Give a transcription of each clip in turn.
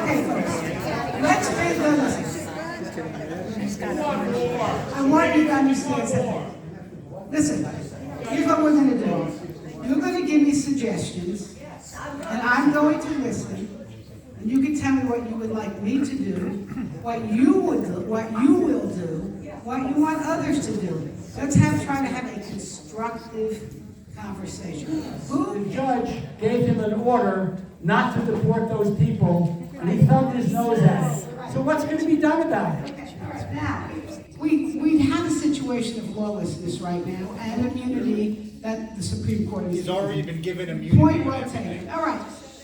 Okay, folks, let's make the I want you to understand something. Listen, here's what we're going to do. You're going to give me suggestions, and I'm going to listen, and you can tell me what you would like me to do, what you would do, what you will do, what you want others to do. Let's try to have a constructive conversation. The judge gave him an order not to deport those people, and he thumbed his nose at it. So what's going to be done about it? Now, we have a situation of lawlessness right now and immunity that the Supreme Court has. He's already been given immunity. Point well taken. All right.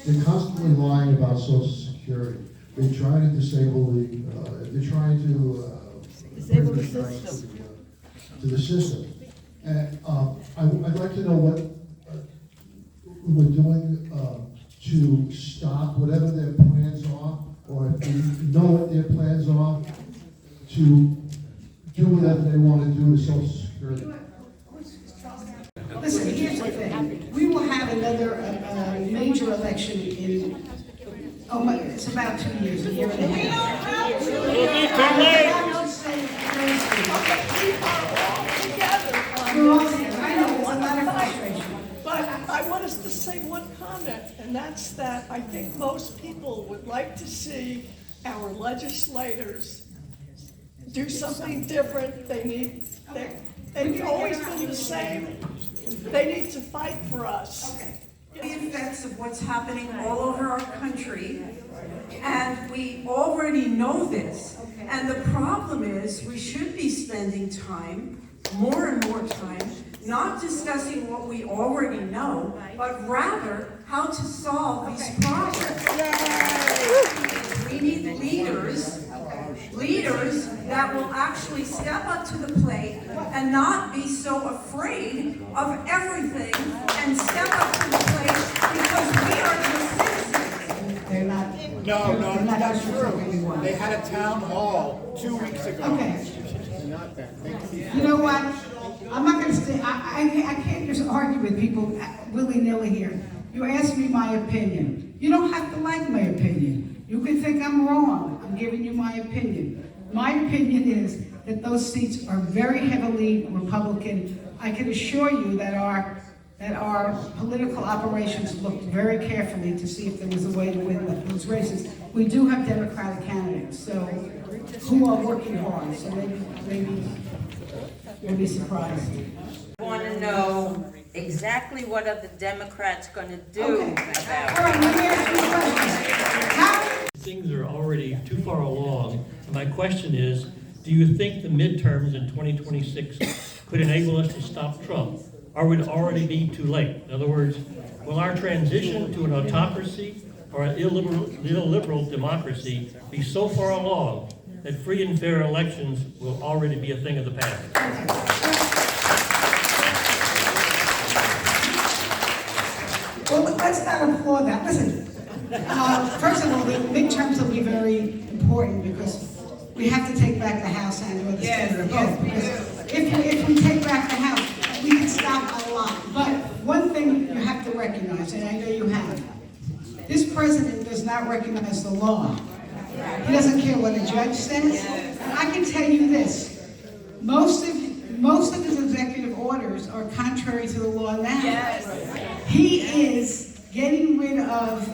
They're constantly lying about Social Security. They try to disable they're trying to disable the system. To the system. And I'd like to know what we're doing to stop whatever their plans are, or if we know what their plans are, to do whatever they want to do to Social Security. Listen, here's the thing. We will have another major election in, it's about 2 years, a year and a half. We're all together. I know, it's a lot of frustration. But I want us to say one comment, and that's that I think most people would like to see our legislators do something different. They've always been the same. They need to fight for us. Okay. The effects of what's happening all over our country, and we already know this. And the problem is, we should be spending time, more and more time, not discussing what we already know, but rather how to solve these problems. We need leaders that will actually step up to the plate and not be so afraid of everything and step up to the plate because we are just citizens. They're not. No, they're not that's true. true. They had a town hall 2 weeks ago. Okay. You know what? I'm not going to stay. I can't just argue with people willy-nilly here. You asked me my opinion. You don't have to like my opinion. You can think I'm wrong. I'm giving you my opinion. My opinion is that those seats are very heavily Republican. I can assure you that our political operations looked very carefully to see if there was a way to win those races. We do have Democratic candidates, so who are working hard. So maybe you'll be surprised. I want to know exactly what are the Democrats going to do Okay. about it. All right, let me ask you a question. Things are already too far along. My question is, do you think the midterms in 2026 could enable us to stop Trump? Or would it already be too late? In other words, will our transition to an autocracy or an illiberal democracy be so far along that free and fair elections will already be a thing of the past? Well, let's not applaud that. Listen, first of all, the midterms will be very important because we have to take back the House and or the Senate or both. Because if we take back the House, we can stop a lot. But one thing you have to recognize, and I know you have, this president does not recognize the law. He doesn't care what a judge says. And I can tell you this, most of his executive orders are contrary to the law now. Yes. He is getting rid of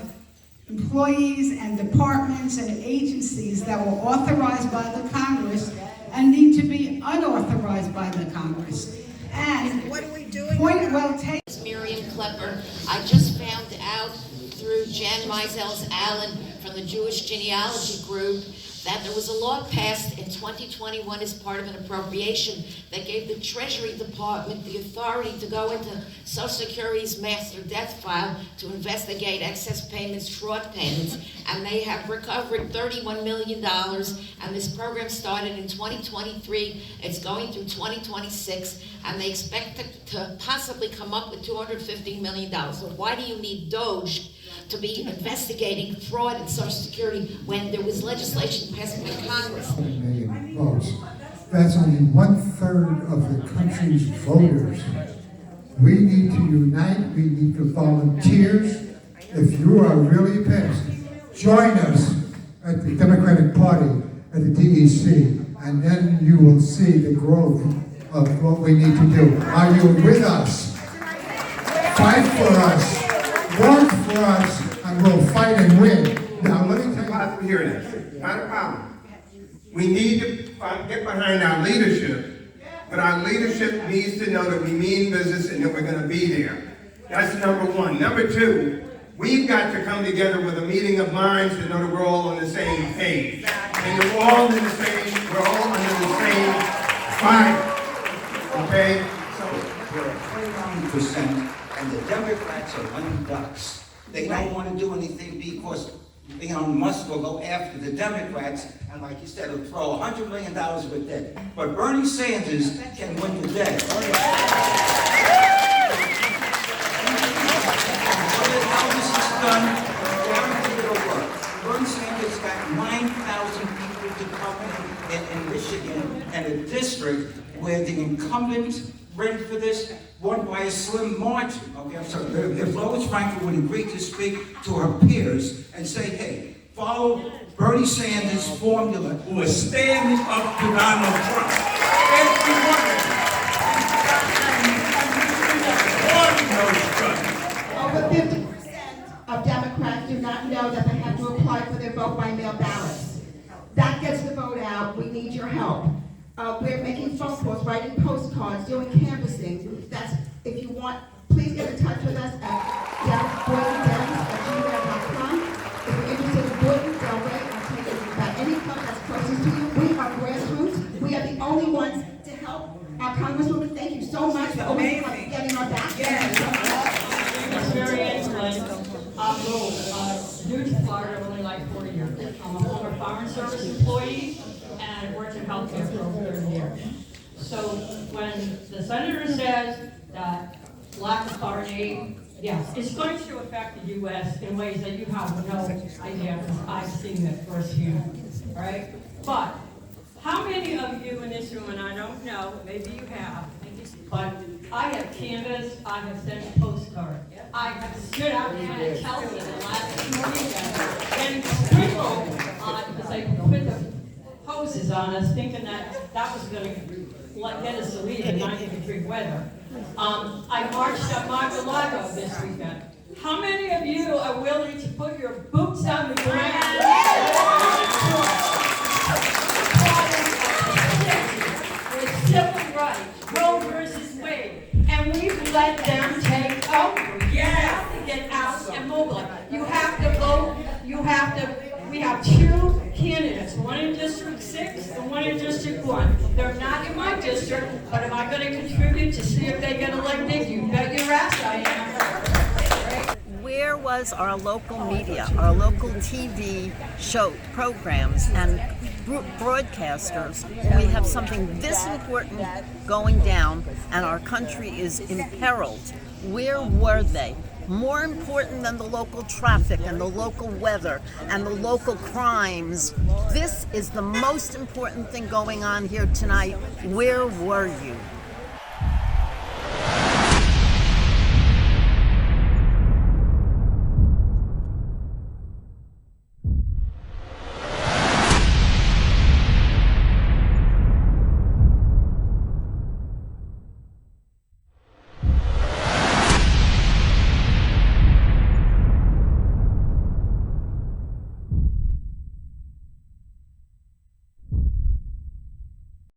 employees and departments and agencies that were authorized by the Congress and need to be unauthorized by the Congress. And what are we doing? Point well taken. Miriam Klepper. I just found out through Jan Mizels Allen from the Jewish Genealogy Group that there was a law passed in 2021 as part of an appropriation that gave the Treasury Department the authority to go into Social Security's master death file to investigate excess payments, fraud payments, and they have recovered $31 million, and this program started in 2023, it's going through 2026, and they expect to possibly come up with $250 million. So why do you need DOJ to be investigating fraud in Social Security when there was legislation passed by Congress? 20 million votes. That's only 1/3 of the country's voters. We need to unite. We need to volunteers. If you are really pissed, join us the Democratic Party at the DEC, and then you will see the growth of what we need to do. Are you with us? Fight for us, work for us, and we'll fight and win. Now, let me tell you. Positive hearing. Not a problem. We need to get behind our leadership, but our leadership needs to know that we mean business and that we're going to be there. That's number one. Number two, we've got to come together with a meeting of minds to know that we're all on the same page. And we're all under the same fire. Okay? So we're at 29%, and the Democrats are running ducks. They don't want to do anything because, you know, Musk will go after the Democrats, and like you said, he'll throw $100 million with it. But Bernie Sanders can win the day. How this is done, guaranteed it'll work. Bernie Sanders got 9,000 people to come in Michigan, and a district where the incumbent ready for this won by a slim margin. Okay, so if Lois Frankel would agree to speak to her peers and say, hey, follow Bernie Sanders' formula, who is standing up to Donald Trump. Over 50% of Democrats do not know that they have to apply for their vote by mail ballots. That gets the vote out. We need your help. We're making phone calls, writing postcards, doing canvassing. That's, if you want, please get in touch with us at boredom@gmail.com. If you're interested in Boredom, Delray, I'll take it about any club that's closest to you. We are grassroots. We are the only ones to help. Our Congresswoman, thank you so much for always getting our back. It's very excellent. I'm new to Florida, only like 4 years. I'm a former Foreign Service employee and worked in healthcare for over 30 years. So when the senator says that lack of foreign aid, yes, it's going to affect the U.S. in ways that you have no idea, because I've seen it firsthand, right? But how many of you in this room, and I don't know, maybe you have, but I have canvassed, I have sent postcards, I have stood out there and Chelsea the last 2 weekends and sprinkled because they put the hoses on us, thinking that that was going to get us to leave in 90-degree weather. I marched up Mar-a-Lago this weekend. How many of you are willing to put your boots on the ground? With civil rights, Roe versus Wade, and we've let them take over. You have to get out and mobilize. You have to vote. You have to. We have 2 candidates, one in District 6 and one in District 1. They're not in my district, but am I going to contribute to see if they get elected? You bet your ass I am. Where was our local media, our local TV show programs and broadcasters? We have something this important going down and our country is imperiled. Where were they? More important than the local traffic and the local weather and the local crimes. This is the most important thing going on here tonight. Where were you?